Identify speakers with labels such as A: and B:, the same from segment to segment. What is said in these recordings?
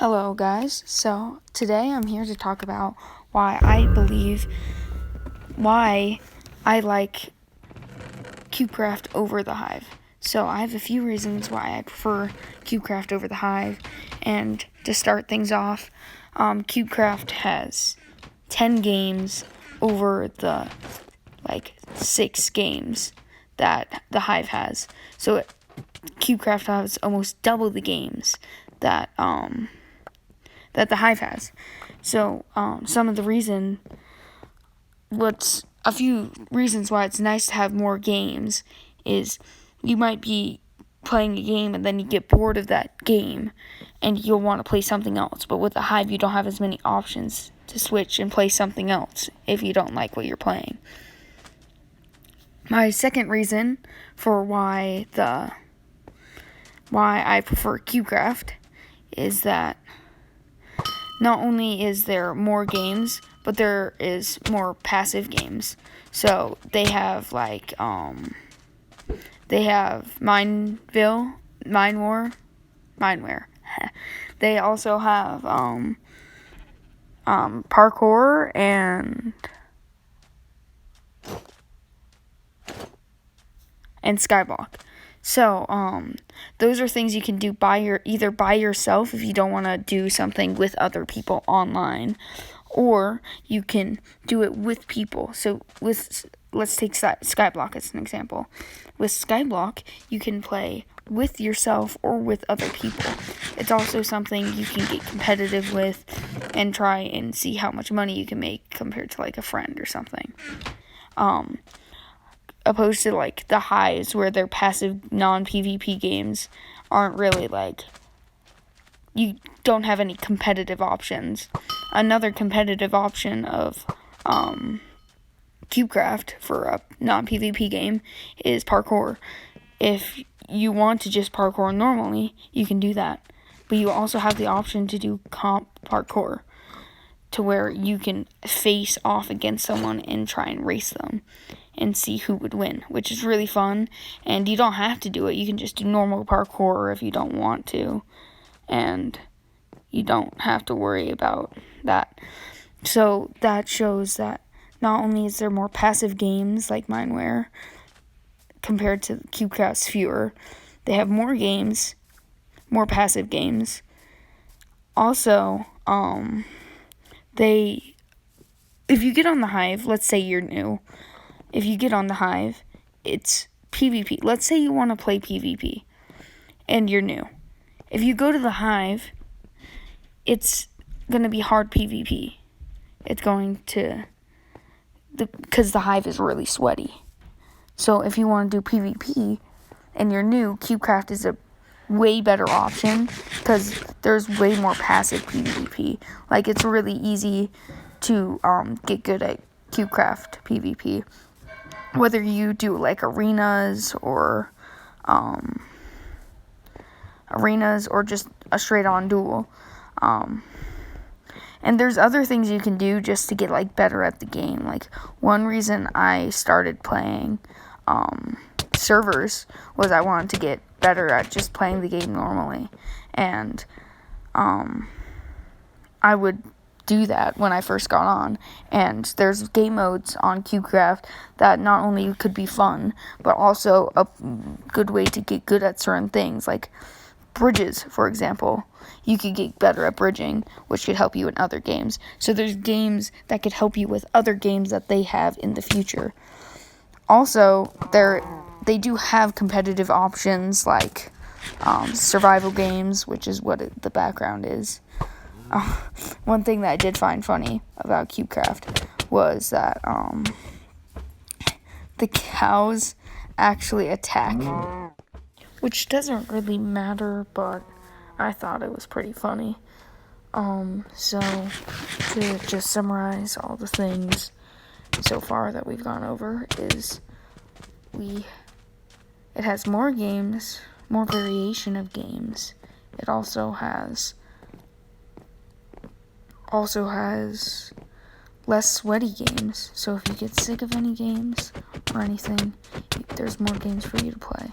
A: Hello guys, so today I'm here to talk about why I like Cubecraft over the hive. So I have a few reasons why I prefer Cubecraft over the hive, and to start things off, Cubecraft has 10 games over the 6 games that the hive has. So Cubecraft has almost double the games that the hive has. So a few reasons why it's nice to have more games is you might be playing a game and then you get bored of that game and you'll want to play something else. But with the hive, you don't have as many options to switch and play something else if you don't like what you're playing. My second reason for why I prefer Cubecraft is that not only is there more games, but there is more passive games. So they have Mineware. They also have parkour and skyblock. So, those are things you can do either by yourself if you don't want to do something with other people online, or you can do it with people. So, let's take skyblock as an example. With skyblock, you can play with yourself or with other people. It's also something you can get competitive with and try and see how much money you can make compared to a friend or something. Opposed to the hives, where their passive non-PvP games aren't really you don't have any competitive options. Another competitive option of Cubecraft for a non-PvP game is parkour. If you want to just parkour normally, you can do that, but you also have the option to do comp parkour, to where you can face off against someone and try and race them and see who would win, which is really fun. And you don't have to do it. You can just do normal parkour if you don't want to, and you don't have to worry about that. So that shows that not only is there more passive games like Mineware compared to Cubecraft's fewer, they have more games, more passive games. Also, if you get on the hive, let's say you're new. If you get on the hive, it's PvP. Let's say you want to play PvP and you're new. If you go to the hive, it's going to be hard PvP. It's going to, because the hive is really sweaty. So if you want to do PvP and you're new, Cubecraft is a way better option because there's way more passive PvP. It's really easy to get good at Cubecraft PvP. Whether you do arenas or just a straight on duel. And there's other things you can do just to get better at the game. One reason I started playing servers was I wanted to get better at just playing the game normally. And I would do that when I first got on, and there's game modes on Cubecraft that not only could be fun, but also a good way to get good at certain things, like bridges, for example. You could get better at bridging, which could help you in other games. So there's games that could help you with other games that they have in the future. Also, they do have competitive options like survival games, which is what the background is. One thing that I did find funny about Cubecraft was that the cows actually attack, which doesn't really matter, but I thought it was pretty funny. So to just summarize all the things so far that we've gone over is it has more games, more variation of games. It also has less sweaty games. So if you get sick of any games or anything, there's more games for you to play.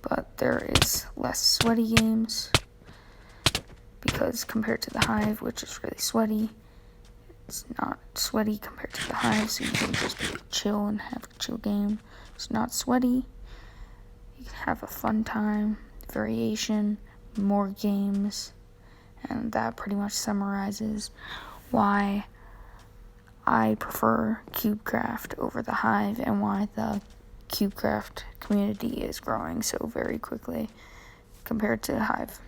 A: But there is less sweaty games because because compared to the hive, which is really sweaty, it's not sweaty compared to the hive, so you can just chill and have a chill game. It's not sweaty. You can have a fun time, variation, more games, and that pretty much summarizes why I prefer Cubecraft over the hive and why the Cubecraft community is growing so very quickly compared to the hive.